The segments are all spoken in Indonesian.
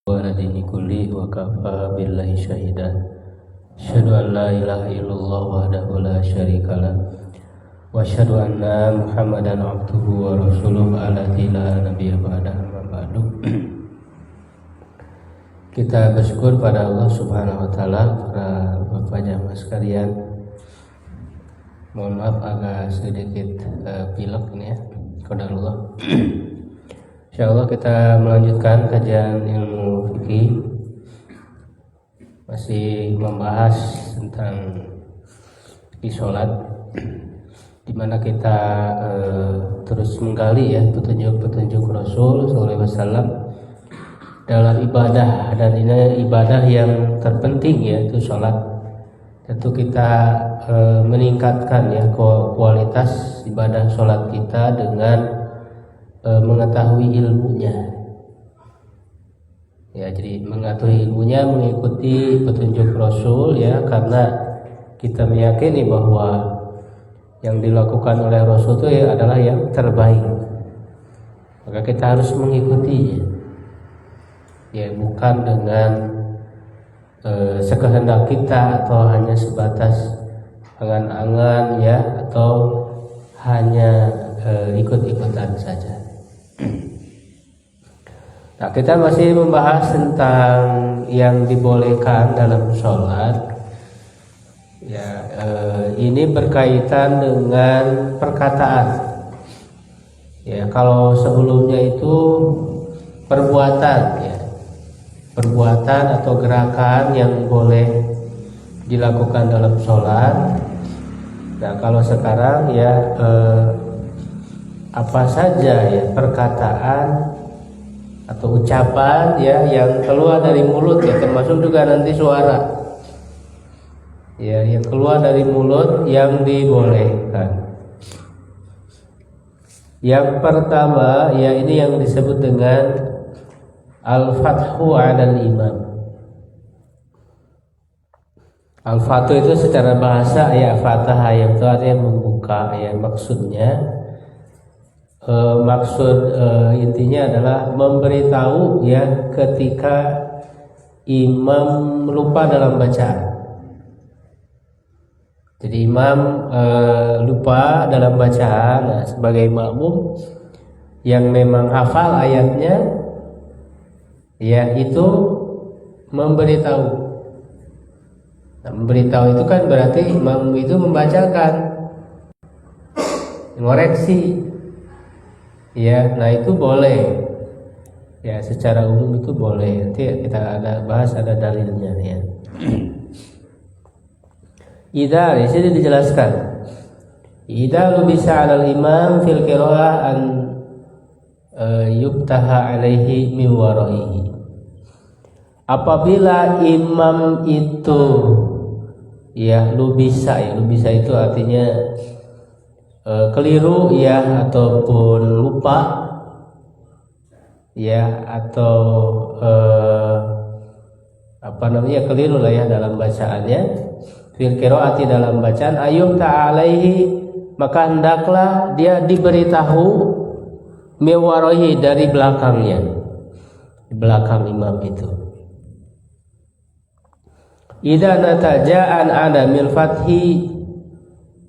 waladini kulli wa kafa billahi syahida. Asyhadu an la ilaha illallah wahdahu la syarikalah wa asyhadu anna Muhammadan abduhu wa rasuluh alladzi la nabiyya ba'dahu. Kita bersyukur pada Allah Subhanahu wa taala, para bapak jamaah sekalian. Mohon maaf agak sedikit pilek ini ya. Qadarullah. Insyaallah kita melanjutkan kajian ilmu fikih, masih membahas tentang fikih sholat, di mana kita terus menggali ya petunjuk-petunjuk Rasul SAW dalam ibadah, dan ini ibadah yang terpenting yaitu sholat. Tentu kita meningkatkan ya kualitas ibadah sholat kita dengan mengetahui ilmunya ya. Jadi mengetahui ilmunya, mengikuti petunjuk Rasul ya, karena kita meyakini bahwa yang dilakukan oleh Rasul itu ya adalah yang terbaik, maka kita harus mengikutinya ya, bukan dengan sekehendak kita atau hanya sebatas angan-angan ya, atau hanya ikut-ikutan saja. Nah, kita masih membahas tentang yang dibolehkan dalam sholat ya. Ini berkaitan dengan perkataan ya. Kalau sebelumnya itu perbuatan ya, perbuatan atau gerakan yang boleh dilakukan dalam sholat. Nah, kalau sekarang ya apa saja ya perkataan atau ucapan ya yang keluar dari mulut ya, termasuk juga nanti suara ya yang keluar dari mulut yang dibolehkan. Yang pertama ya, ini yang disebut dengan al-fathu 'alal imam. Al-fathu itu secara bahasa ya fatah yang itu artinya membuka ya, maksudnya intinya adalah memberitahu ya ketika imam lupa dalam bacaan. Jadi imam lupa dalam bacaan, nah, sebagai makmum yang memang hafal ayatnya ya, itu memberitahu. Nah, memberitahu itu kan berarti imam itu membacakan, ngoreksi ya. Nah, itu boleh ya, secara umum itu boleh. Nanti kita ada bahas, ada dalilnya ya. Idza, di sini dijelaskan, idza bisa 'alal imam fil qiraah an yubtaha alaihi min waraihi. Apabila imam itu ya lubisa ya, lubisa itu artinya keliru ya, ataupun lupa ya, atau keliru lah ya dalam bacaannya. Fil qiraati, dalam bacaan, ayub ta'alaihi, maka hendaklah dia diberitahu miwarahi, dari belakangnya, di belakang imam itu. Idza nataja'an adamil fathi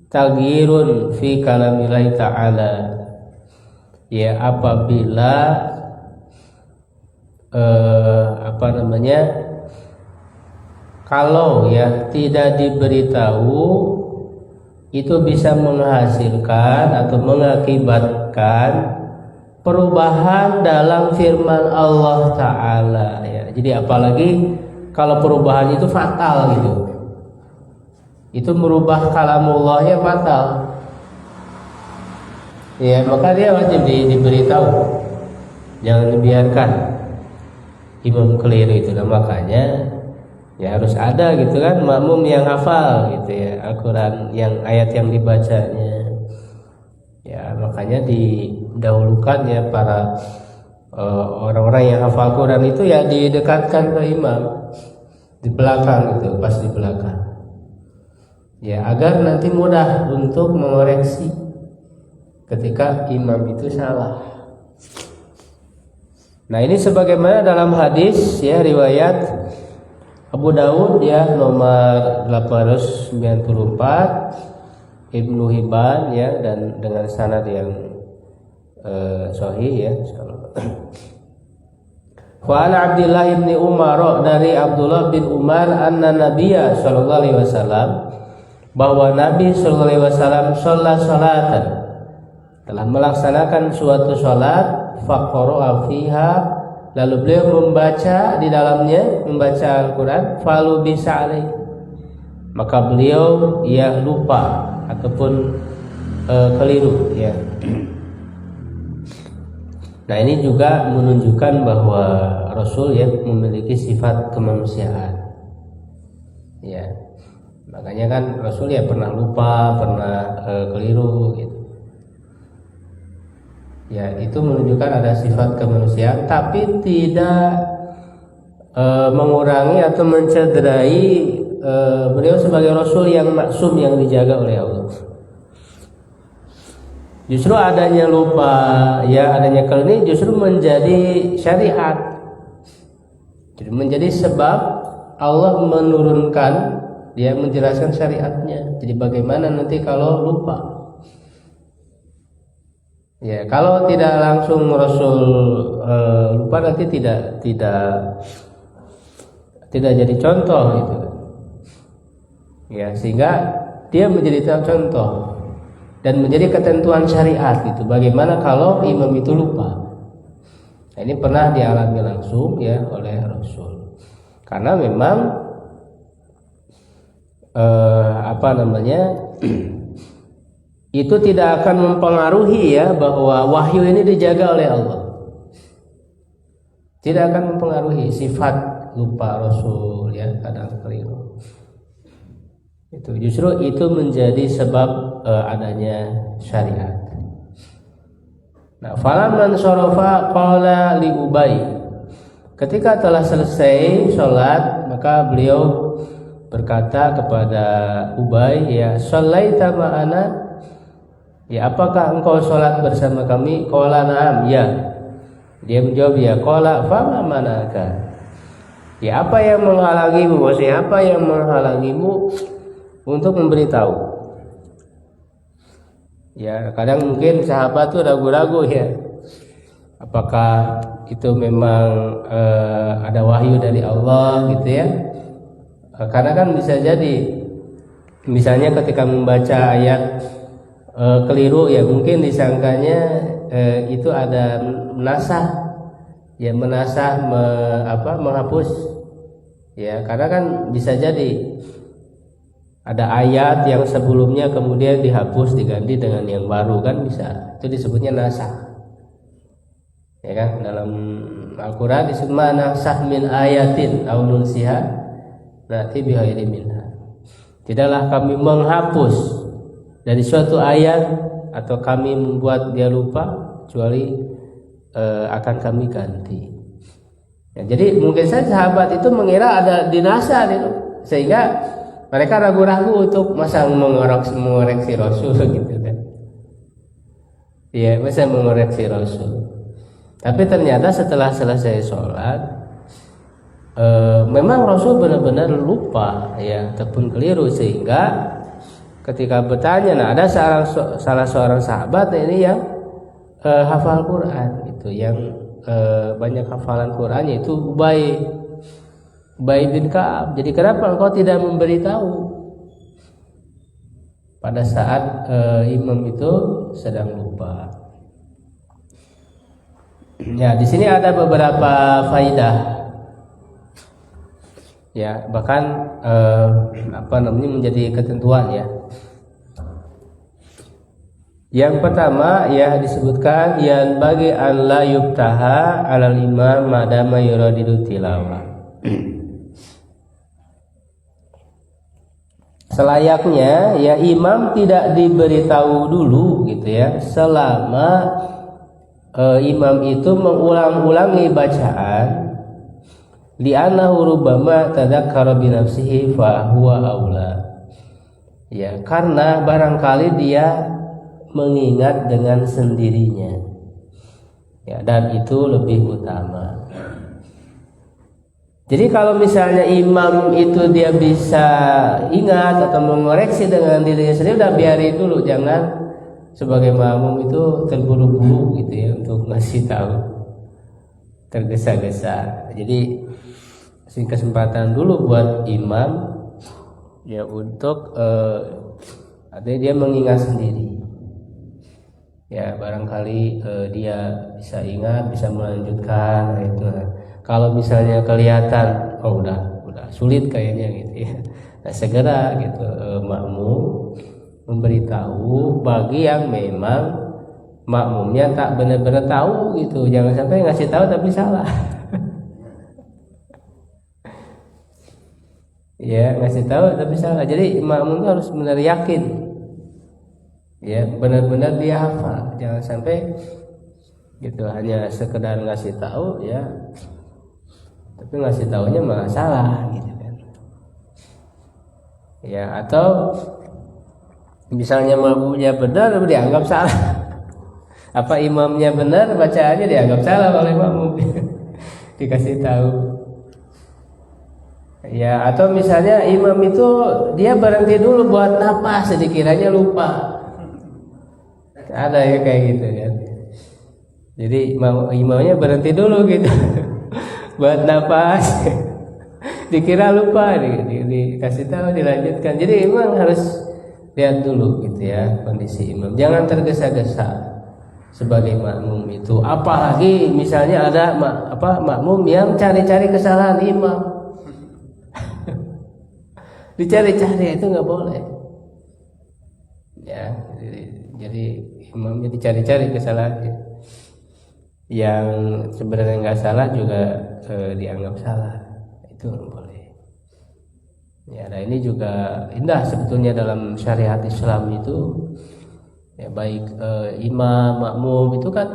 taghyirun fi kalamillahi ta'ala ya, apabila kalau ya tidak diberitahu, itu bisa menghasilkan atau mengakibatkan perubahan dalam firman Allah Ta'ala ya. Jadi apalagi kalau perubahan itu fatal gitu, itu merubah kalamullahnya fatal ya, maka dia wajib diberitahu, jangan dibiarkan imam keliru itu. Nah, makanya ya harus ada gitu kan makmum yang hafal gitu ya Al-Quran, yang ayat yang dibacanya ya. Makanya didahulukan ya para orang-orang yang hafal Quran itu ya didekatkan ke imam di belakang gitu, pas di belakang ya, agar nanti mudah untuk mengoreksi ketika imam itu salah. Nah, ini sebagaimana dalam hadis ya riwayat Abu Daud ya nomor 894, Ibnu Hibban ya, dan dengan sanad yang sahih ya insyaallah. Wa an Abdullah bin Umar, dari Abdullah bin Umar, anna Nabiyya sallallahu alaihi wasallam, bahwa Nabi sallallahu alaihi wasallam salatan, telah melaksanakan suatu salat, faqara'a fiha, lalu beliau membaca di dalamnya, membaca Al-Qur'an, falu bisa alaihi, maka beliau ya lupa ataupun keliru ya. Nah, ini juga menunjukkan bahwa Rasul ya memiliki sifat kemanusiaan. Ya. Makanya kan Rasul ya pernah lupa, pernah keliru gitu. Ya, itu menunjukkan ada sifat kemanusiaan, tapi tidak mengurangi atau mencederai beliau sebagai Rasul yang maksum, yang dijaga oleh Allah. Justru adanya lupa, ya adanya keliru ini justru menjadi syariat. Jadi menjadi sebab Allah menurunkan, dia menjelaskan syariatnya. Jadi bagaimana nanti kalau lupa? Ya, kalau tidak langsung Rasul lupa, nanti tidak jadi contoh itu. Ya, sehingga dia menjadi contoh dan menjadi ketentuan syariat gitu. Bagaimana kalau imam itu lupa? Nah, ini pernah dialami langsung ya oleh Rasul. Karena memang itu tidak akan mempengaruhi ya bahwa wahyu ini dijaga oleh Allah. Tidak akan mempengaruhi sifat lupa Rasul ya, kadang keliru. Itu justru itu menjadi sebab adanya syariat. Nah, falamman sarafa qala li Ubay, ketika telah selesai sholat, maka beliau berkata kepada Ubay, ya shallaita ma'ana, ya apakah engkau sholat bersama kami? Qala na'am, ya. Dia menjawab, ya. Qala fama manaka, ya apa yang menghalangimu? Maksudnya apa yang menghalangimu untuk memberitahu? Ya, kadang mungkin sahabat tuh ragu-ragu ya, apakah itu memang ada wahyu dari Allah gitu ya. Karena kan bisa jadi misalnya ketika membaca ayat keliru ya, mungkin disangkanya itu ada menasah ya, menghapus ya, karena kan bisa jadi ada ayat yang sebelumnya kemudian dihapus diganti dengan yang baru, kan bisa. Itu disebutnya nasakh. Ya kan, dalam Al-Qur'an disebut nasakh min ayatin aw nunsiha nati bi ghairi minha. Tidaklah kami menghapus dari suatu ayat atau kami membuat dia lupa kecuali akan kami ganti. Ya, jadi mungkin saja sahabat itu mengira ada dinasa itu, sehingga mereka ragu-ragu untuk masa mengoreksi Rasul gitu kan. Iya, masa mengoreksi Rasul. Tapi ternyata setelah selesai sholat, memang Rasul benar-benar lupa ya, ataupun keliru, sehingga ketika bertanya, nah ada salah seorang sahabat ini yang hafal Quran itu, yang banyak hafalan Quran, yaitu Ubay bin Ka'ab. Jadi kenapa engkau tidak memberitahu pada saat imam itu sedang lupa? Ya, di sini ada beberapa faidah. Ya, bahkan menjadi ketentuan ya. Yang pertama ya disebutkan yang bagi an la yubtaha alal imam madama yuradidu tilawah. Selayaknya ya imam tidak diberitahu dulu gitu ya, selama imam itu mengulang-ulangi bacaan, li'annahu rubbama tadzakkara bi nafsihi fa huwa aula. Ya, karena barangkali dia mengingat dengan sendirinya. Ya, dan itu lebih utama. Jadi kalau misalnya imam itu dia bisa ingat atau mengoreksi dengan dirinya sendiri, udah biarin dulu, jangan sebagai makmum itu terburu-buru gitu ya untuk ngasih tahu, tergesa-gesa. Jadi kasih kesempatan dulu buat imam ya untuk artinya dia mengingat sendiri. Ya barangkali dia bisa ingat, bisa melanjutkan itu. Kalau misalnya kelihatan udah sulit kayaknya gitu ya, nah, segera gitu makmum memberitahu bagi yang memang makmumnya tak benar-benar tahu gitu. Jangan sampai ngasih tahu tapi salah. Ya ngasih tahu tapi salah. Jadi makmum harus benar yakin, ya benar-benar dia hafal. Jangan sampai gitu hanya sekedar ngasih tahu ya, tapi ngasih taunya malah salah gitu kan. Ya atau misalnya makmumnya benar dianggap salah. Apa imamnya benar bacaannya dianggap salah oleh makmum. Dikasih tahu. Ya atau misalnya imam itu dia berhenti dulu buat napas, dikiranya lupa. Ada ya kayak gitu kan. Jadi imamnya berhenti dulu gitu. Buat napas. Dikira lupa, dikasih tahu, dilanjutkan. Jadi imam harus lihat dulu gitu ya kondisi imam. Jangan tergesa-gesa sebagai makmum itu. Apalagi misalnya ada makmum yang cari-cari kesalahan imam. Dicari-cari itu nggak boleh. Ya, jadi imamnya dicari-cari kesalahannya. Yang sebenarnya nggak salah juga dianggap salah, itu boleh. Ya, nah ini juga indah sebetulnya dalam syariat Islam itu. Ya, baik imam, makmum itu kan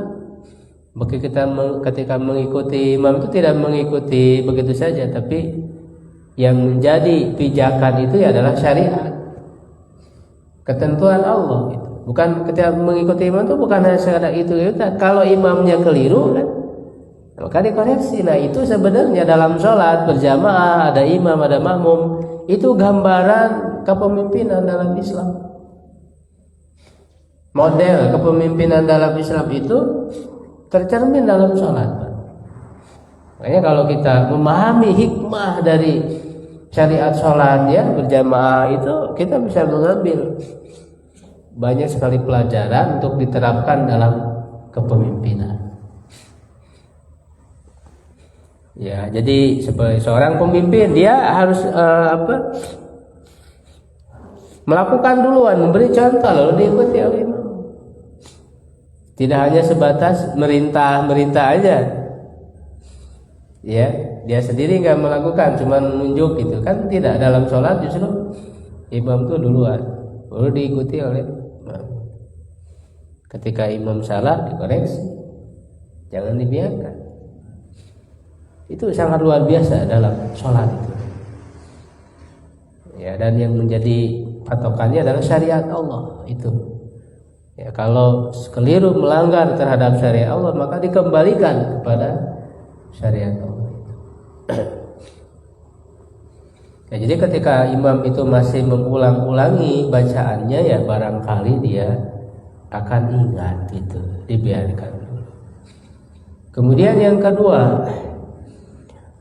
ketika mengikuti imam itu tidak mengikuti begitu saja, tapi yang menjadi pijakan itu adalah syariat, ketentuan Allah gitu. Bukan ketika mengikuti imam itu bukan hanya sekadar itu. Kalau imamnya keliru kan, maka dikoreksi. Nah itu sebenarnya dalam sholat berjamaah ada imam ada makmum, itu gambaran kepemimpinan dalam Islam. Model kepemimpinan dalam Islam itu tercermin dalam sholat. Makanya kalau kita memahami hikmah dari syariat sholat ya berjamaah itu, kita bisa mengambil banyak sekali pelajaran untuk diterapkan dalam kepemimpinan. Ya, jadi sebagai seorang pemimpin dia harus melakukan duluan, memberi contoh lalu diikuti oleh imam. Tidak hanya sebatas merintah aja. Ya, dia sendiri nggak melakukan, cuma menunjuk gitu kan, tidak. Dalam sholat justru imam itu duluan, baru diikuti oleh imam. Ketika imam salah dikoreksi, jangan dibiarkan. Itu sangat luar biasa dalam sholat itu. Ya, dan yang menjadi patokannya adalah syariat Allah itu. Ya, kalau keliru melanggar terhadap syariat Allah maka dikembalikan kepada syariat Allah. Ya, jadi ketika imam itu masih mengulang-ulangi bacaannya ya barangkali dia akan ingat itu, dibiarkan dulu. Kemudian yang kedua,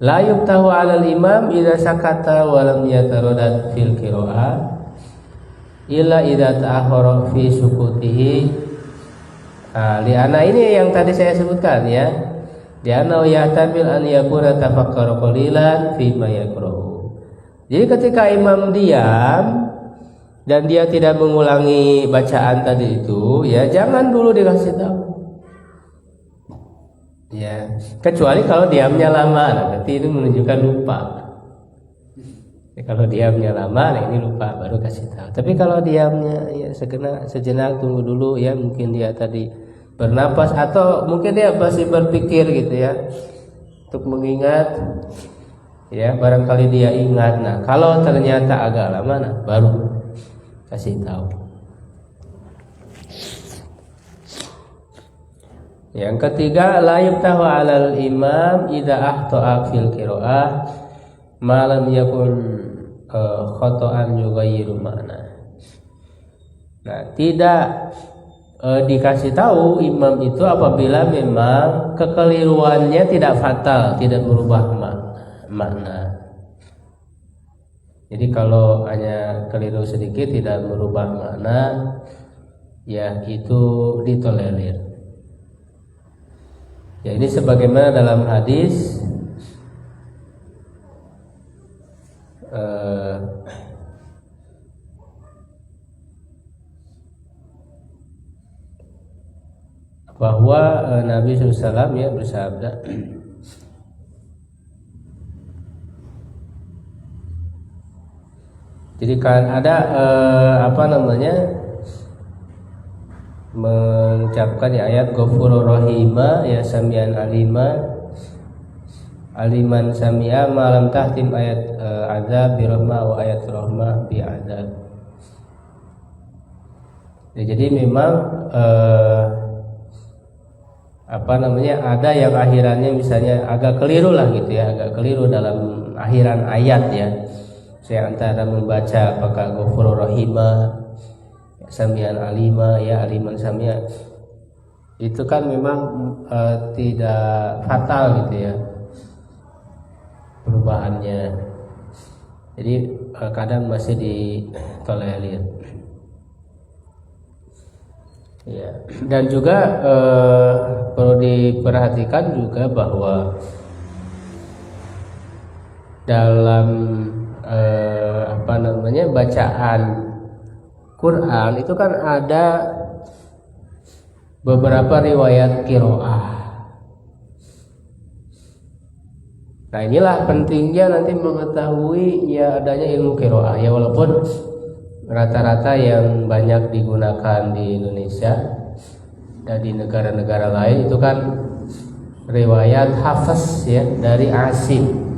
la yuftahu 'alal imam idza sakata wa lam yataradad fil qira'ah illa idza ta'akhkhara fi sukutihi. Liana ini yang tadi saya sebutkan ya. Liana yahtamil an yakuna tafakkara qalilan fi ma yaqra'u. Jadi ketika imam diam dan dia tidak mengulangi bacaan tadi itu, ya jangan dulu dikasih tahu. Ya, kecuali kalau diamnya lama, berarti itu menunjukkan lupa. Ya, kalau diamnya lama, nah ini lupa baru kasih tahu. Tapi kalau diamnya ya sejenak tunggu dulu ya, mungkin dia tadi bernapas atau mungkin dia masih berpikir gitu ya, untuk mengingat. Ya, barangkali dia ingat. Nah, kalau ternyata agak lama, nah baru kasih tahu. Yang ketiga, la yuftahu 'alal imam idza ahta'a fil qiraah ma lam yakun khata'an yughayyiru makna. Nah, tidak dikasih tahu imam itu apabila memang kekeliruannya tidak fatal, tidak merubah makna. Jadi kalau hanya keliru sedikit tidak merubah makna, ya itu ditolerir. Ya, ini sebagaimana dalam hadis bahwa Nabi SAW ya bersabda, jadi kan ada mengucapkan ya ayat Ghafurur Rahima ya Samian Alima Aliman Samia malam tahtim ayat azab bi rahmah wa ayat rahmah bi azab. Ya, jadi memang ada yang akhirannya misalnya agak keliru lah gitu ya, agak keliru dalam akhiran ayat ya. Saya antara membaca apakah Ghafurur Rahima Samian Alima ya Aliman Samia, itu kan memang tidak fatal gitu ya perubahannya, jadi kadang masih ditolerir ya. Dan juga perlu diperhatikan juga bahwa dalam bacaan Quran itu kan ada beberapa riwayat qiraah. Nah, inilah pentingnya nanti mengetahui ya adanya ilmu qiraah ya, walaupun rata-rata yang banyak digunakan di Indonesia dan di negara-negara lain itu kan riwayat hafaz ya dari Asim.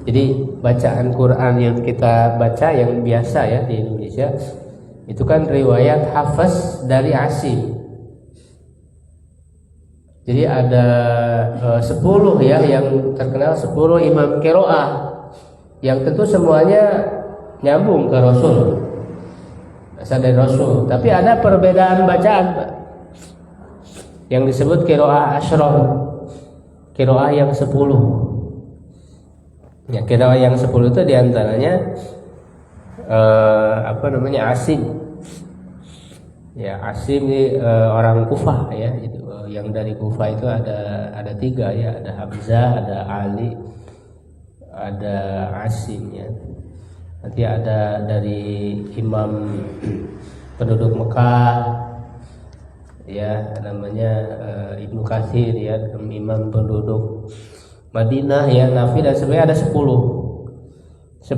Jadi bacaan Quran yang kita baca yang biasa ya di Indonesia itu kan riwayat hafaz dari Asim. Jadi ada 10 ya yang terkenal, 10 imam qiraah yang tentu semuanya nyambung ke Rasul, asal dari Rasul. Tapi ada perbedaan bacaan Pak, yang disebut qiraah asyrah, qiraah yang 10. Ya, qiraah yang 10 itu diantaranya Asim. Ya, Asim ini orang Kufah ya, gitu. Yang dari Kufah itu ada 3 ya, ada Hamzah, ada Ali, ada Asim ya. Nanti ada dari imam penduduk Mekah ya, namanya Ibnu Katsir ya, imam penduduk Madinah ya, Nafi, dan sebenarnya ada 10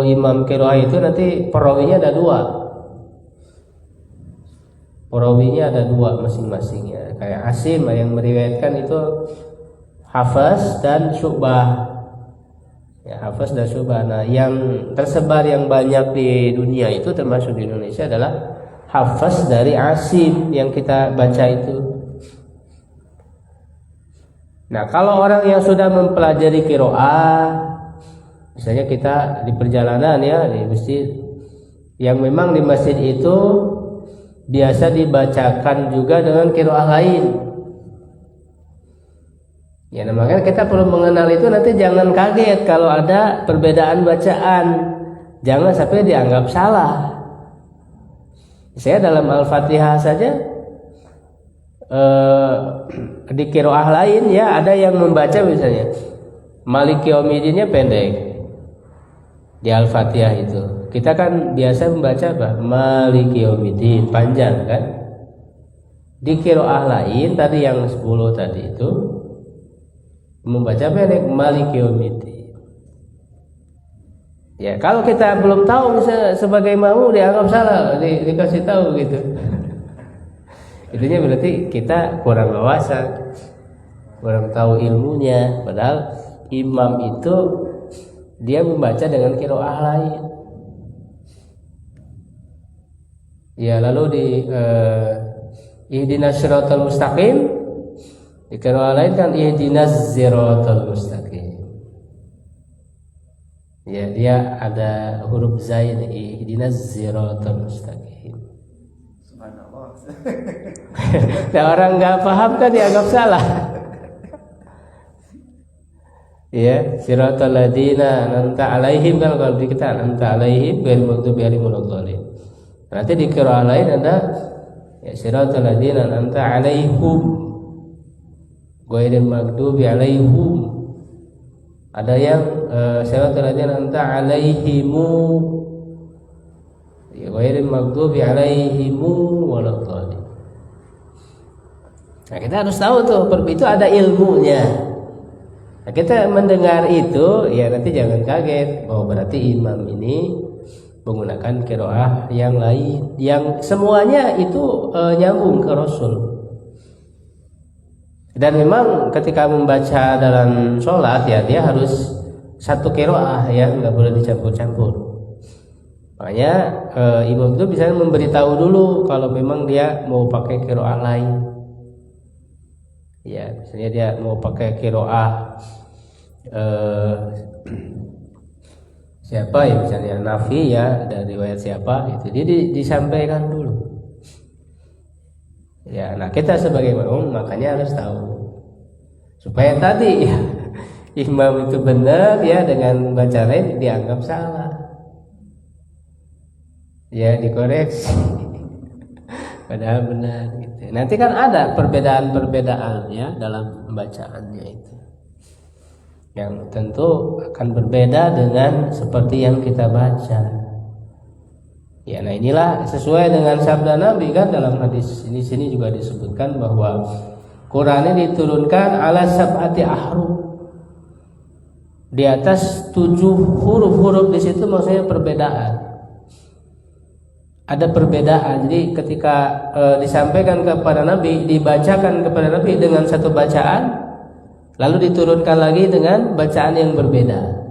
imam qiraah itu nanti perawinya ada 2. Perawinya ada 2 masing-masing ya. Kayak Asim yang meriwayatkan itu Hafaz dan Syu'bah. Ya, Hafaz dan Syu'bah. Nah, yang tersebar yang banyak di dunia itu termasuk di Indonesia adalah Hafaz dari Asim yang kita baca itu. Nah, kalau orang yang sudah mempelajari qiraah, misalnya kita di perjalanan ya di masjid, yang memang di masjid itu biasa dibacakan juga dengan qiraah lain. Ya, makanya kita perlu mengenal itu. Nanti jangan kaget kalau ada perbedaan bacaan, jangan sampai dianggap salah. Saya dalam Al-Fatihah saja di qiraah lain ya, ada yang membaca misalnya Maliki Yaumiddinnya pendek di Al-Fatihah itu. Kita kan biasa membaca apa? Maliki Yaumiddin panjang kan. Di qiraah lain tadi yang 10 tadi itu membaca pendek Maliki Yaumiddin. Ya, kalau kita belum tahu misalnya sebagai makmum dianggap salah, dikasih tahu gitu. Itunya berarti kita kurang wawasan, kurang tahu ilmunya. Padahal imam itu dia membaca dengan qiraah lain. Ya, lalu di ihdinas siratal mustaqim Di qiraah lain kan ihdinas siratal mustaqim. Ya, dia ada huruf zain, ihdinas siratal mustaqim. Subhanallah. Nah, orang nggak paham kan dianggap salah. Ya, siratal ladzina an'amta alaihim, kan kalau di kita an'amta alaihim ghairil maghdubi alaihim waladdallin. Nanti di qiraah lain ada ya siratal ladzina an'amta alaihim ghairil maghdubi alaihim. Ada yang siratal ladzina an'amta alaihimu ya ghairil maghdubi alaihimu waladdallin. Nah, kita harus tahu tuh itu ada ilmunya. Nah, kita mendengar itu ya nanti jangan kaget bahwa berarti imam ini menggunakan qiraah yang lain yang semuanya itu nyambung ke Rasul. Dan memang ketika membaca dalam sholat ya dia harus satu qiraah ya, nggak boleh dicampur-campur. Makanya imam itu bisa memberitahu dulu kalau memang dia mau pakai qiraah lain. Ya, misalnya dia mau pakai qiraah siapa ya, misalnya Nafi ya dari riwayat siapa itu dia disampaikan dulu. Ya, nah kita sebagai makmum makanya harus tahu supaya tadi ya, imam itu benar ya dengan baca lain dianggap salah. Ya dikoreksi. Padahal benar gitu. Nanti kan ada perbedaan-perbedaan ya dalam pembacaannya itu. Yang tentu akan berbeda dengan seperti yang kita baca. Ya, nah inilah sesuai dengan sabda Nabi kan dalam hadis ini sini juga disebutkan bahwa Quran ini diturunkan ala sab'ati ahruf. Di atas 7 huruf-huruf di situ maksudnya perbedaan. Ada perbedaan. Jadi ketika disampaikan kepada Nabi, dibacakan kepada Nabi dengan satu bacaan, lalu diturunkan lagi dengan bacaan yang berbeda.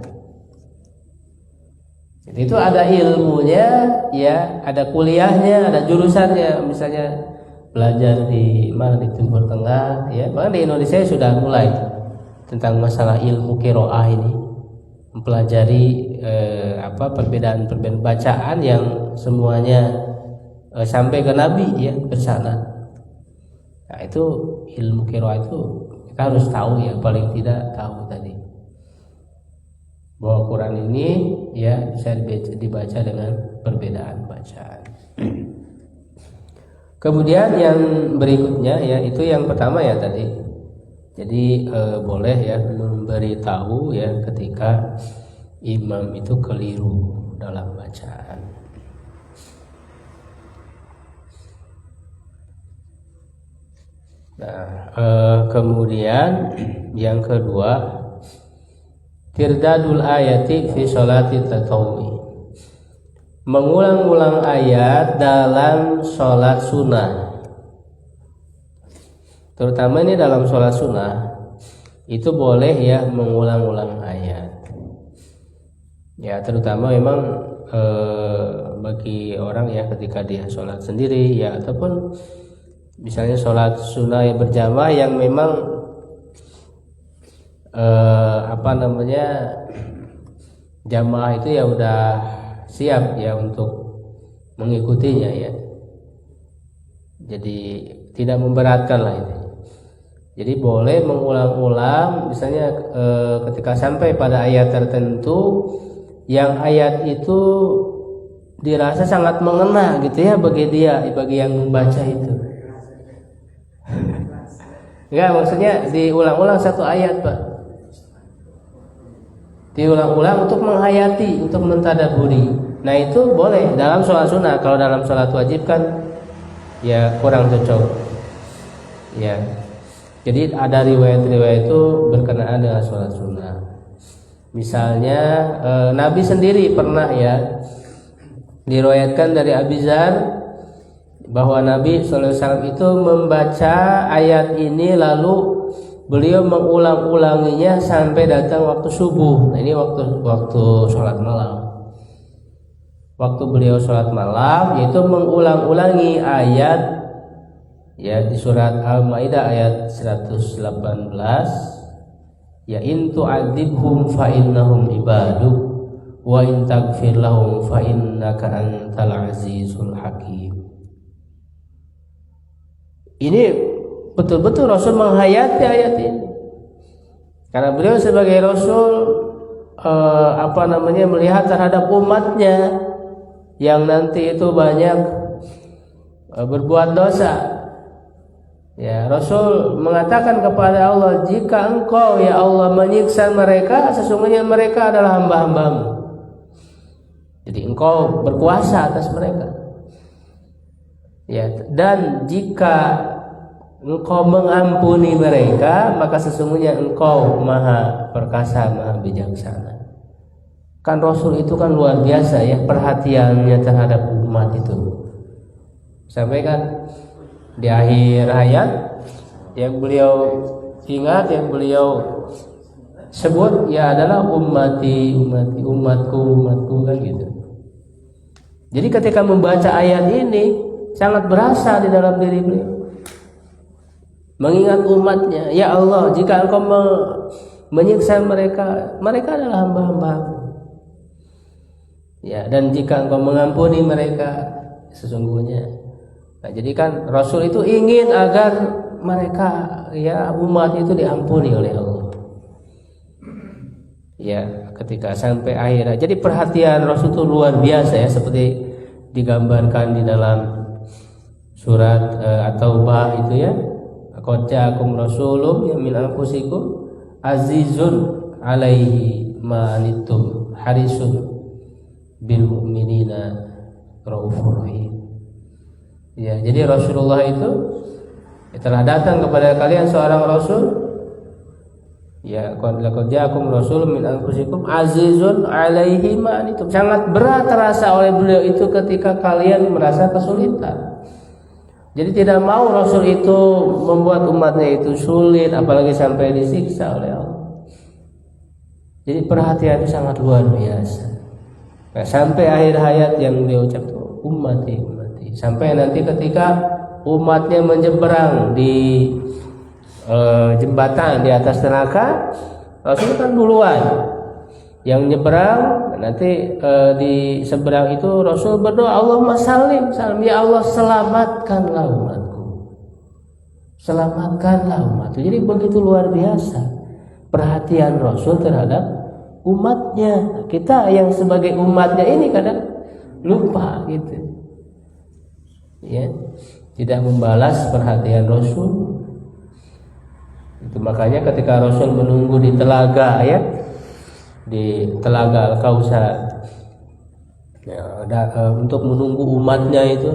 Itu ada ilmunya, ya, ada kuliahnya, ada jurusannya. Misalnya belajar di mana di Timur Tengah, ya, bahkan di Indonesia sudah mulai tentang masalah ilmu qiraah ini, mempelajari perbedaan-perbedaan bacaan yang semuanya sampai ke Nabi ya bersanad. Nah itu ilmu qiraah itu kita harus tahu ya, paling tidak tahu tadi bahwa Quran ini ya bisa dibaca dengan perbedaan bacaan. Kemudian yang berikutnya ya itu yang pertama ya tadi. Jadi boleh ya memberitahu ya ketika imam itu keliru dalam bacaan. Nah, kemudian yang kedua, tirdadul ayati fi sholati tatawwi, mengulang-ulang ayat dalam sholat sunnah. Terutama ini dalam sholat sunnah itu boleh ya mengulang-ulang ayat. Ya terutama memang bagi orang ya ketika dia sholat sendiri ya ataupun misalnya sholat sunnah yang berjamaah yang memang jamaah itu ya udah siap ya untuk mengikutinya ya. Jadi tidak memberatkan lah ini. Jadi boleh mengulang-ulang misalnya ketika sampai pada ayat tertentu yang ayat itu dirasa sangat mengena gitu ya bagi yang membaca itu. Enggak, maksudnya diulang-ulang satu ayat, Pak. Diulang-ulang untuk menghayati, untuk mentadaburi. Nah itu boleh dalam sholat sunnah. Kalau dalam sholat wajib kan ya kurang cocok. Ya. Jadi ada riwayat-riwayat itu berkenaan dengan sholat sunnah. Misalnya Nabi sendiri pernah ya diriwayatkan dari Abi Dzar bahwa Nabi SAW itu membaca ayat ini lalu beliau mengulang-ulanginya sampai datang waktu subuh. Nah, ini waktu sholat malam. Waktu beliau sholat malam yaitu mengulang-ulangi ayat Ya, di surat Al-Maidah ayat 118, ya in tu'adzibhum fa innahum ibaduk wa in taghfir lahum fa innaka antal azizul hakim. Ini betul-betul Rasul menghayati ayat ini. Karena beliau sebagai Rasul melihat terhadap umatnya yang nanti itu banyak berbuat dosa. Ya, Rasul mengatakan kepada Allah, jika engkau ya Allah menyiksa mereka, sesungguhnya mereka adalah hamba-hambamu. Jadi engkau berkuasa atas mereka. Ya, dan jika engkau mengampuni mereka, maka sesungguhnya engkau maha perkasa, maha bijaksana. Kan Rasul itu kan luar biasa ya perhatiannya terhadap umat itu. Sampai kan di akhir hayat yang beliau ingat, yang beliau sebut ya adalah umatku kan gitu. Jadi ketika membaca ayat ini sangat berasa di dalam diri beliau, mengingat umatnya. Ya Allah, jika engkau menyiksa mereka, mereka adalah hamba-hambamu. Ya, dan jika engkau mengampuni mereka, sesungguhnya. Nah, jadi kan Rasul itu ingin agar mereka ya umat itu diampuni oleh Allah. Ya, ketika sampai akhir. Jadi perhatian Rasul itu luar biasa ya, seperti digambarkan di dalam surat At-Taubah itu ya. Qad ja'akum rasulun min anfusikum azizun 'alaihi ma anittum harisun bil mu'minina raufur rahim. Ya, jadi Rasulullah itu telah datang kepada kalian seorang rasul. Ya, qad ja'akum rasulun min anfusikum azizun 'alaihi ma anittum. Sangat berat terasa oleh beliau itu ketika kalian merasa kesulitan. Jadi tidak mau Rasul itu membuat umatnya itu sulit, apalagi sampai disiksa oleh Allah. Jadi perhatian itu sangat luar biasa. Nah, sampai akhir hayat yang beliau ucap itu ummati. Sampai nanti ketika umatnya menyeberang di jembatan di atas neraka, Rasul kan duluan yang nyeberang. Nanti di seberang itu Rasul berdoa, Allahumma salim, ya Allah selamatkanlah umatku, selamatkanlah umatku. Jadi begitu luar biasa perhatian Rasul terhadap umatnya. Kita yang sebagai umatnya ini kadang lupa gitu ya, tidak membalas perhatian Rasul. Itu makanya ketika Rasul menunggu di telaga ya, di telaga Al-Kautsar ya, untuk menunggu umatnya itu,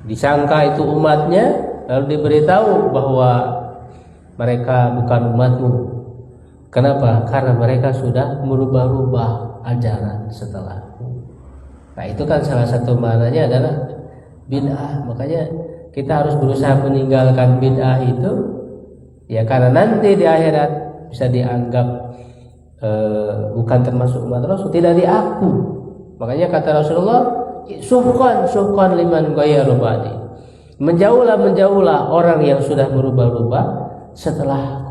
disangka itu umatnya, lalu diberitahu bahwa mereka bukan umatmu. Kenapa? Karena mereka sudah merubah-rubah ajaran setelah. Nah, itu kan salah satu maknanya adalah bid'ah. Makanya kita harus berusaha meninggalkan bid'ah itu ya, karena nanti di akhirat bisa dianggap bukan termasuk umat Rasul, tidak diaku. Makanya kata Rasulullah, suhqan liman ghayyaru ba'di. Menjauhlah orang yang sudah merubah-rubah setelah.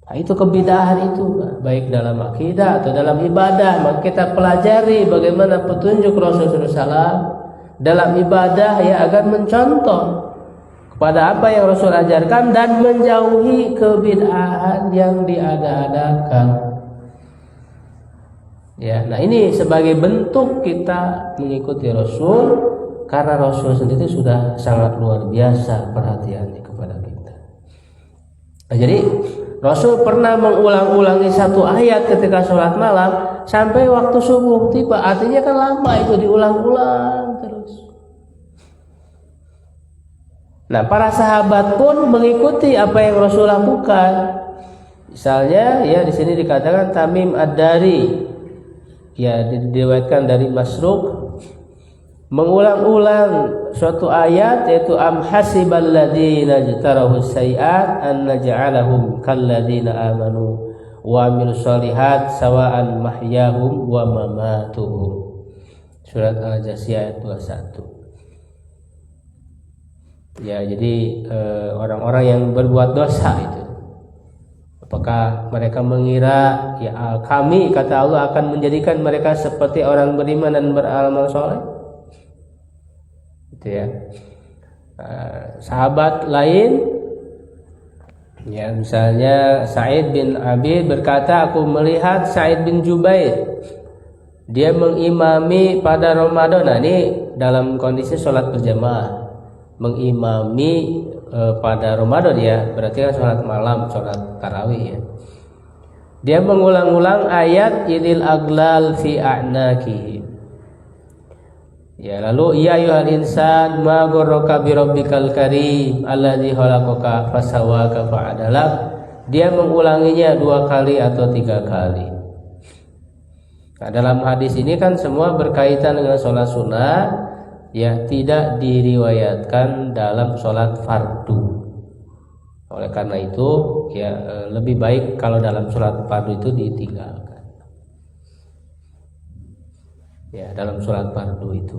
Nah, itu kebidahan itu, baik dalam akidah atau dalam ibadah. Maka kita pelajari bagaimana petunjuk Rasulullah SAW dalam ibadah ya, agar mencontoh pada apa yang Rasul ajarkan dan menjauhi kebid'ahan yang diada-adakan. Ya, nah ini sebagai bentuk kita mengikuti Rasul, karena Rasul sendiri sudah sangat luar biasa perhatiannya kepada kita. Nah, jadi Rasul pernah mengulang-ulangi satu ayat ketika sholat malam sampai waktu subuh tiba. Artinya kan lama itu diulang-ulang terus. Nah, para sahabat pun mengikuti apa yang Rasul lakukan. Misalnya, ya di sini dikatakan Tamim Ad-Dari, ya diriwayatkan dari Masruq, mengulang-ulang suatu ayat, yaitu am hasibal ladzina jtarahu sayiat an naj'alahum kal ladzina amanu wa amilus shalihat sawa'an mahyahum wa mamatuhum. Surat Al-Jasiyah ayat 21. Ya, jadi orang-orang yang berbuat dosa itu, apakah mereka mengira ya kami, kata Allah, akan menjadikan mereka seperti orang beriman dan beramal soleh? Gitu ya. Sahabat lain, ya misalnya Sa'id bin Abi berkata, aku melihat Sa'id bin Jubair, dia mengimami pada Ramadan. Nah, ini dalam kondisi sholat berjamaah, mengimami pada Ramadan ya, berarti kan sholat malam, sholat tarawih ya. Dia mengulang-ulang ayat idil aglal fi a'naqihim. Ya, lalu ya ayyuhal insan ma ghurraka bi rabbikal karim alladzi khalaqaka fasawwaka fa'adalak. Dia mengulanginya 2 kali atau 3 kali. Nah, dalam hadis ini kan semua berkaitan dengan sholat sunnah, ya, tidak diriwayatkan dalam sholat fardu. Oleh karena itu ya lebih baik kalau dalam sholat fardu itu ditinggalkan. Ya, dalam sholat fardu itu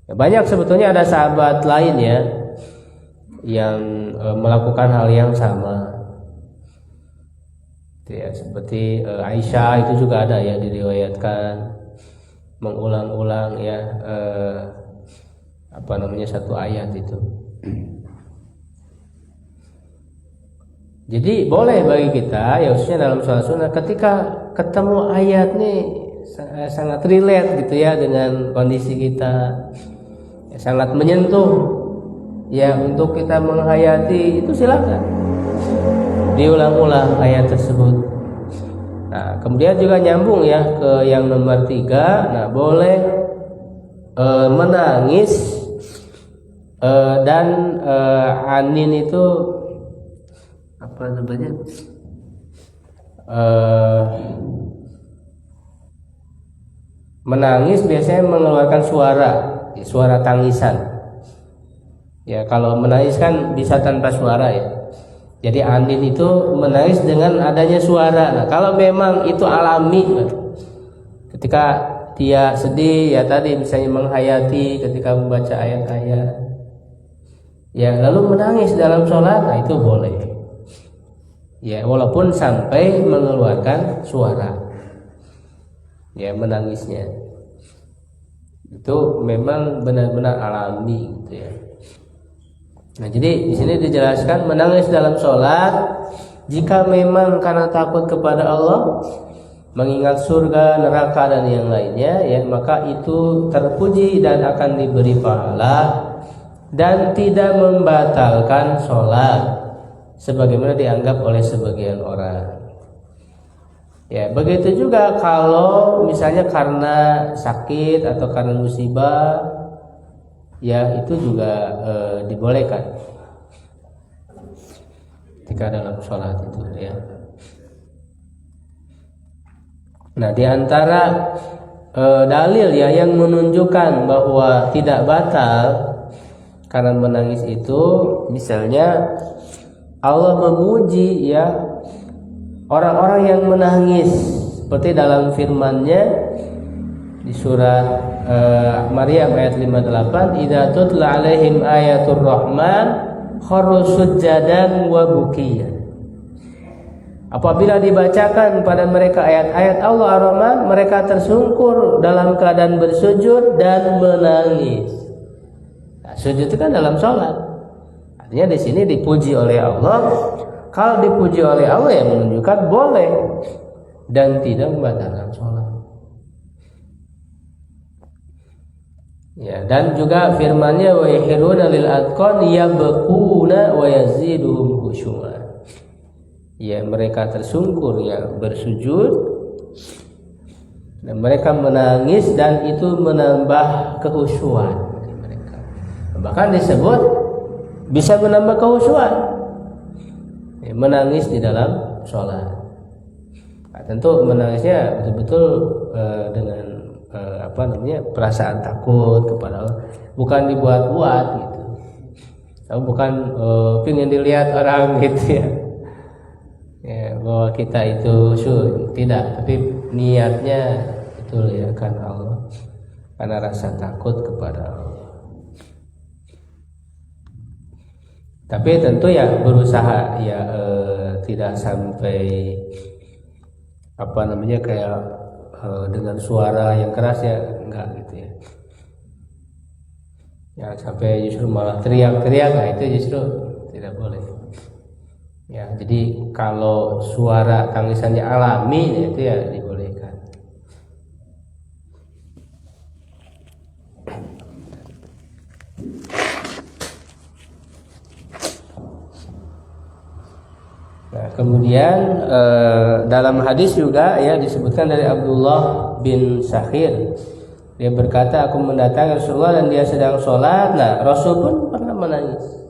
ya, banyak sebetulnya ada sahabat lain ya yang melakukan hal yang sama ya, seperti Aisyah itu juga ada ya diriwayatkan mengulang-ulang ya satu ayat itu. Jadi boleh bagi kita ya, khususnya dalam sholat sunnah, ketika ketemu ayat nih sangat relate gitu ya dengan kondisi kita, ya, sangat menyentuh ya untuk kita menghayati, itu silakan diulang-ulang ayat tersebut. Nah, kemudian juga nyambung ya ke yang nomor 3. Nah, boleh menangis dan anin itu apa namanya? Menangis biasanya mengeluarkan suara tangisan. Ya, kalau menangis kan bisa tanpa suara ya. Jadi anin itu menangis dengan adanya suara. Nah, kalau memang itu alami, ketika dia sedih ya tadi misalnya menghayati ketika membaca ayat-ayat, ya lalu menangis dalam sholat, nah itu boleh. Ya, walaupun sampai mengeluarkan suara. Ya, menangisnya itu memang benar-benar alami gitu ya. Nah, jadi di sini dijelaskan menangis dalam sholat jika memang karena takut kepada Allah, mengingat surga, neraka dan yang lainnya ya, maka itu terpuji dan akan diberi pahala dan tidak membatalkan sholat sebagaimana dianggap oleh sebagian orang. Ya, begitu juga kalau misalnya karena sakit atau karena musibah, ya itu juga dibolehkan ketika dalam sholat itu ya. Nah, di antara dalil ya yang menunjukkan bahwa tidak batal karena menangis itu, misalnya Allah memuji ya orang-orang yang menangis seperti dalam firman-Nya di surat Maryam ayat 58, idza tutla alaihim ayatur rahman kharru sujjadan wa bukiyan. Apabila dibacakan pada mereka ayat-ayat Allah Ar-Rahman, mereka tersungkur dalam keadaan bersujud dan menangis. Nah, sujud itu kan dalam sholat. Artinya di sini dipuji oleh Allah. Kalau dipuji oleh Allah ya menunjukkan boleh dan tidak membatalkan sholat. Ya, dan juga firman-Nya wa yakhiruna lil adqan yabquna wa yaziduhum khusyu'an. Ya, mereka tersungkur ya bersujud dan mereka menangis dan itu menambah kekhusyuan bagi mereka. Bahkan disebut bisa menambah kekhusyuan. Ya, menangis di dalam sholat. Nah, tentu menangisnya betul-betul dengan perasaan takut kepada Allah, bukan dibuat-buat gitu. Bukan pengen dilihat orang gitu ya. Ya, bahwa kita itu tidak, tapi niatnya betul ya karena Allah, karena rasa takut kepada Allah. Tapi tentu ya berusaha ya tidak sampai kayak dengan suara yang keras ya, enggak gitu ya. Ya sampai justru malah teriak-teriak, nah itu justru tidak boleh. Ya, jadi kalau suara tangisannya alami ya itu ya dibolehkan. Nah, kemudian dalam hadis juga ya disebutkan dari Abdullah bin Sakhir, dia berkata, aku mendatangi Rasulullah dan dia sedang sholat. Nah, Rasul pun pernah menangis.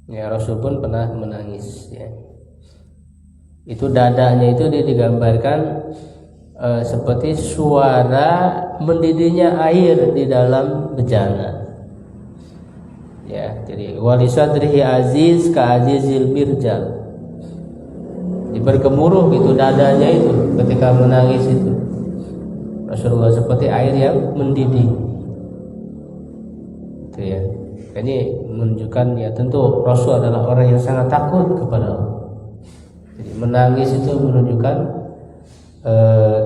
Ya, Rasul pun pernah menangis. Ya. Itu dadanya itu digambarkan seperti suara mendidihnya air di dalam bejana. Ya, jadi walisadrihi aziz ka azizil mirjal. Bergemuruh gitu dadanya itu ketika menangis itu. Rasulullah seperti air yang mendidih. Itu ya. Ini menunjukkan ya tentu Rasul adalah orang yang sangat takut kepada Allah. Jadi menangis itu menunjukkan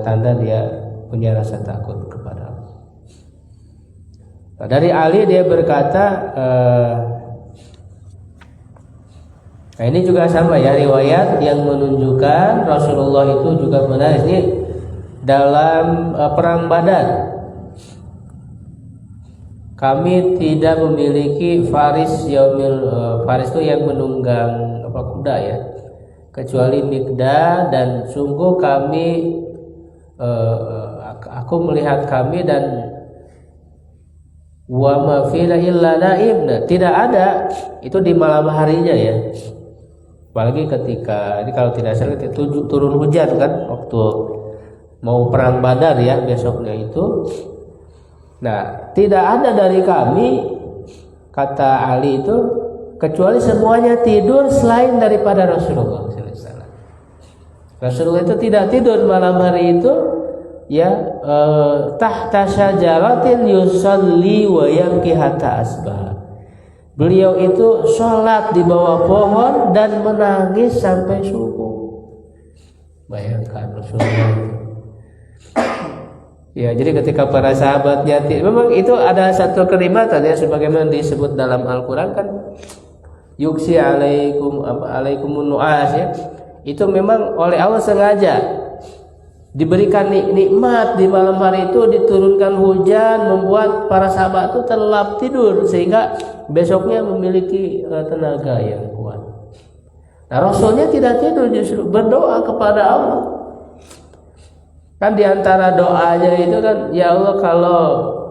tanda dia punya rasa takut kepada Allah. Nah, dari Ali dia berkata, nah ini juga sama ya, riwayat yang menunjukkan Rasulullah itu juga menangis. Ini dalam perang Badar. Kami tidak memiliki faris faris itu yang menunggang kuda ya, kecuali Mikdad, dan sungguh kami aku melihat kami dan wa ma fina illa naim. Tidak ada, itu di malam harinya ya. Apalagi ketika ini kalau tidak salah turun hujan kan waktu mau perang Badar ya besoknya itu. Nah, tidak ada dari kami, kata Ali itu, kecuali semuanya tidur selain daripada Rasulullah SAW. Rasulullah itu tidak tidur malam hari itu ya, tahta syajaratin yusalli wa yabki hatta asbah. Beliau itu sholat di bawah pohon dan menangis sampai subuh. Bayangkan Rasulullah. Ya, jadi ketika para sahabatnya, memang itu ada satu kenikmatan ya, sebagaimana disebut dalam Al-Quran kan, yuksi alaikumun nu'as ya. Itu memang oleh Allah sengaja diberikan nikmat di malam hari itu, diturunkan hujan membuat para sahabat itu terlelap tidur sehingga besoknya memiliki tenaga yang kuat. Nah, Rasulnya tidak tidur, justru berdoa kepada Allah. Kan diantara doanya itu kan, ya Allah kalau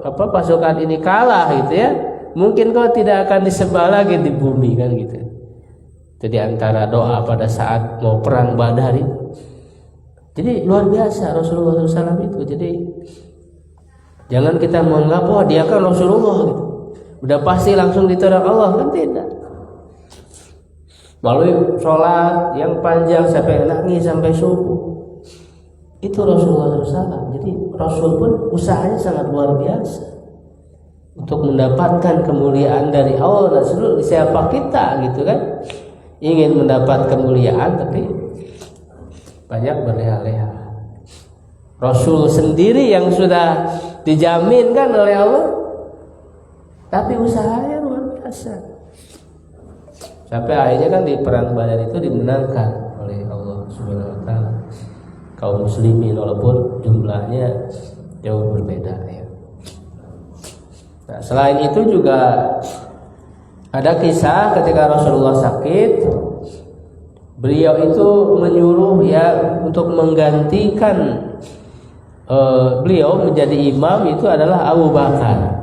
pasukan ini kalah gitu ya, mungkin kau tidak akan disembah lagi di bumi kan gitu. Jadi antara doa pada saat mau perang Badar itu. Jadi luar biasa Rasulullah SAW itu. Jadi jangan kita menganggap wah dia kan Rasulullah gitu, udah pasti langsung ditolong Allah, kan tidak. Melalui sholat yang panjang sampai nangis sampai subuh. Itu Rasulullah SAW. Jadi Rasul pun usahanya sangat luar biasa untuk mendapatkan kemuliaan dari Allah. Dan seluruh siapa kita gitu kan, ingin mendapat kemuliaan tapi banyak berleha-leha. Rasul sendiri yang sudah dijaminkan oleh Allah, tapi usahanya luar biasa. Sampai akhirnya kan di perang Badar itu dimenangkan oleh Allah Subhanahu wa taala kaum muslimin, walaupun jumlahnya jauh berbeda ya. Nah, selain itu juga ada kisah ketika Rasulullah sakit, beliau itu menyuruh ya untuk menggantikan beliau menjadi imam itu adalah Abu Bakar.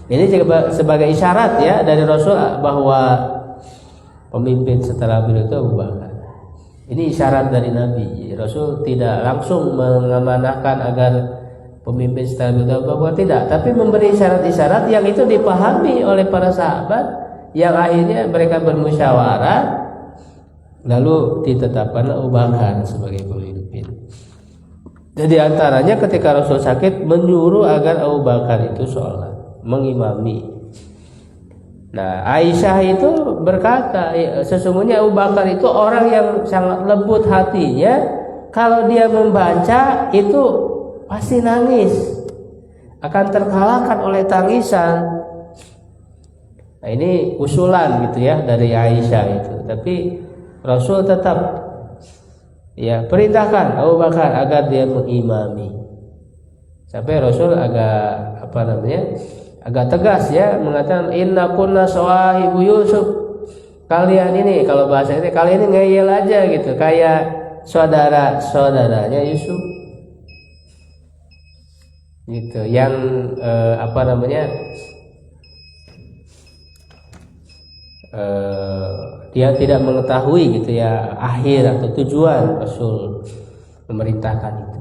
Ini juga sebagai isyarat ya dari Rasul bahwa pemimpin setelah beliau itu Abu Bakar. Ini isyarat dari Nabi. Rasul tidak langsung mengamanahkan agar pemimpin setelah beliau Abu Bakar, tidak, tapi memberi isyarat-isyarat yang itu dipahami oleh para sahabat, yang akhirnya mereka bermusyawarah lalu ditetapkan Abu Bakar sebagai pemimpin. Jadi antaranya ketika Rasul sakit menyuruh agar Abu Bakar itu sholat, mengimami. Nah, Aisyah itu berkata, sesungguhnya Abu Bakar itu orang yang sangat lembut hatinya. Kalau dia membaca itu pasti nangis, akan terkalahkan oleh tangisan. Nah, ini usulan gitu ya dari Aisyah itu. Tapi Rasul tetap ya perintahkan Abu Bakar agar dia mengimami. Sampai Rasul agak agak tegas ya mengatakan inna kunna sawahibu Yusuf. Kalian ini, kalau bahasa ini, kalian ini ngeyel aja gitu, kayak saudaranya Yusuf. Gitu, yang dia tidak mengetahui gitu ya akhir atau tujuan Rasul memerintahkan itu.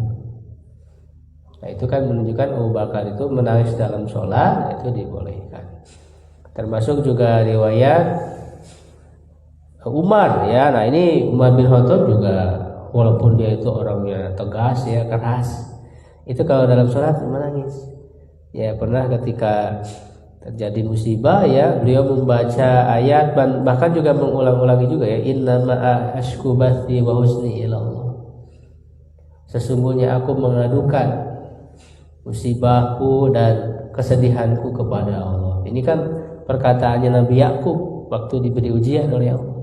Nah, itu kan menunjukkan Abu Bakar itu menangis dalam sholat, itu dibolehkan. Termasuk juga riwayat Umar ya. Nah, ini Umar bin Khattab juga walaupun dia itu orangnya tegas ya, keras, itu kalau dalam sholat menangis. Ya, pernah ketika terjadi musibah ya, beliau membaca ayat bahkan juga mengulang-ulangi juga ya, inna ma'a ashku bathi wa husni ilallah. Sesungguhnya aku mengadukan musibahku dan kesedihanku kepada Allah. Ini kan perkataannya Nabi Yakub waktu diberi ujian oleh Allah.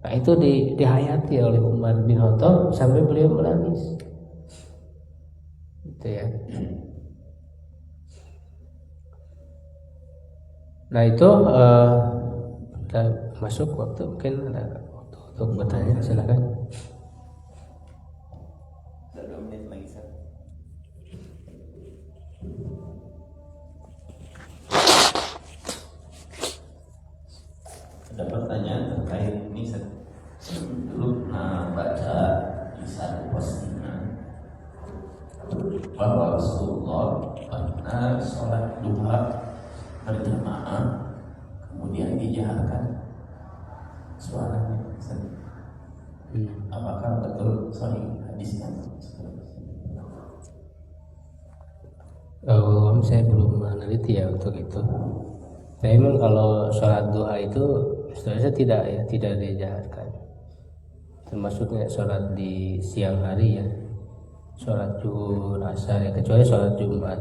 Nah, itu dihayati oleh Umar bin Khattab sampai beliau menangis. Gitu ya. Nah, itu kita masuk waktu, mungkin ada waktu untuk bertanya, silakan. Ada pertanyaan terkait ini. Dulu pernah baca di satu postingan bahwa Rasulullah pernah sholat duha berjamaah, kemudian dijaharkan suaranya. Apakah betul sahih hadisnya? Saya belum meneliti ya untuk itu. Tapi memang kalau sholat duha itu sebenarnya tidak dijaharkan. Termasuknya sholat di siang hari ya, sholat zuhur, asar ya, kecuali sholat Jumat.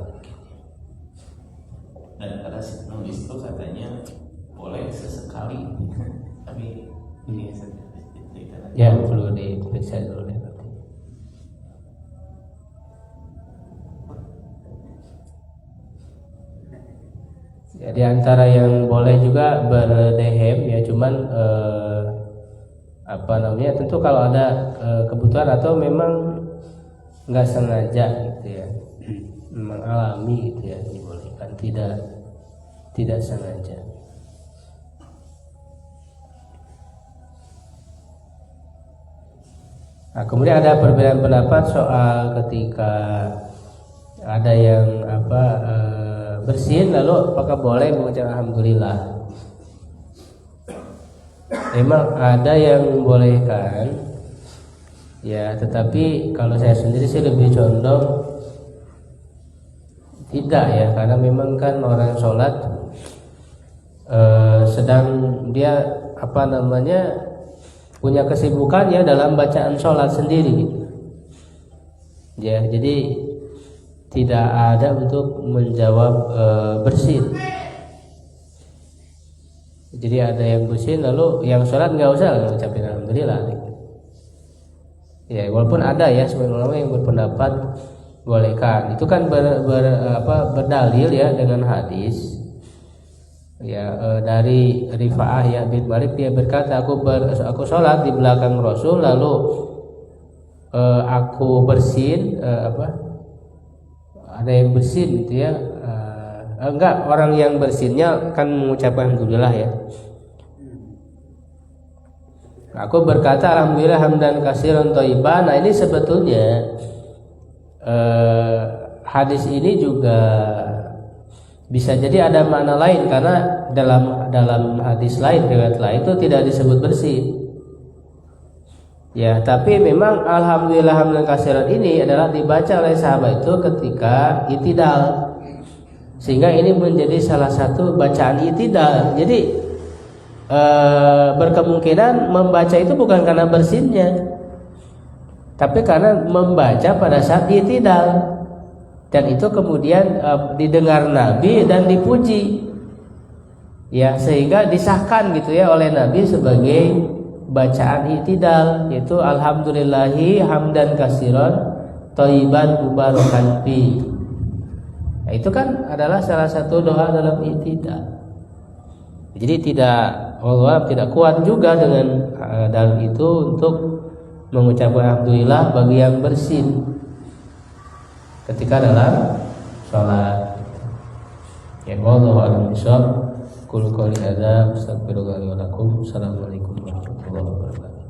Dan kata si penulis itu katanya boleh sesekali, tapi ini ya perlu diperiksa dulu ya. Ya, di antara yang boleh juga berdehem ya, cuman tentu kalau ada kebutuhan atau memang nggak sengaja gitu ya, memang alami gitu ya, dibolehkan, tidak sengaja. Nah, kemudian ada perbedaan pendapat soal ketika ada yang bersin lalu apakah boleh mengucap alhamdulillah. Memang ada yang membolehkan ya, tetapi kalau saya sendiri sih lebih condong tidak ya, karena memang kan orang sholat sedang dia punya kesibukan ya dalam bacaan sholat sendiri gitu. Ya, jadi tidak ada untuk menjawab bersin. Jadi ada yang bersin lalu yang sholat nggak usah ngucapin alhamdulillah gitu. Ya, walaupun ada ya sebagian ulama yang berpendapat bolehkan. Itu kan berdalil ya dengan hadis ya, dari Rifa'ah ya bin Malik, dia berkata aku sholat di belakang Rasul lalu aku bersin ada yang bersin gitu ya, enggak, orang yang bersinnya kan mengucapkan alhamdulillah ya. Aku berkata alhamdulillah hamdan katsiran thayyiban. Nah, ini sebetulnya hadis ini juga bisa jadi ada makna lain, karena dalam hadis lain, riwayat lain itu tidak disebut bersin. Ya, tapi memang alhamdulillah hamdan katsiran ini adalah dibaca oleh sahabat itu ketika i'tidal, Sehingga ini menjadi salah satu bacaan i'tidal. Jadi berkemungkinan membaca itu bukan karena bersinnya, tapi karena membaca pada saat i'tidal, dan itu kemudian didengar Nabi dan dipuji, ya, sehingga disahkan gitu ya oleh Nabi sebagai bacaan i'tidal, yaitu alhamdulillahi hamdan katsiran thayyiban mubarakan fi. Nah, itu kan adalah salah satu doa dalam i'tidal. Jadi Allah tidak kuat juga dengan dalam itu untuk mengucapkan alhamdulillah bagi yang bersin ketika dalam sholat. Ya, wallahu a'lam bishawab. Qul qouli hadza astaghfirullahi wa lakum. Assalamualaikum warahmatullahi wabarakatuh.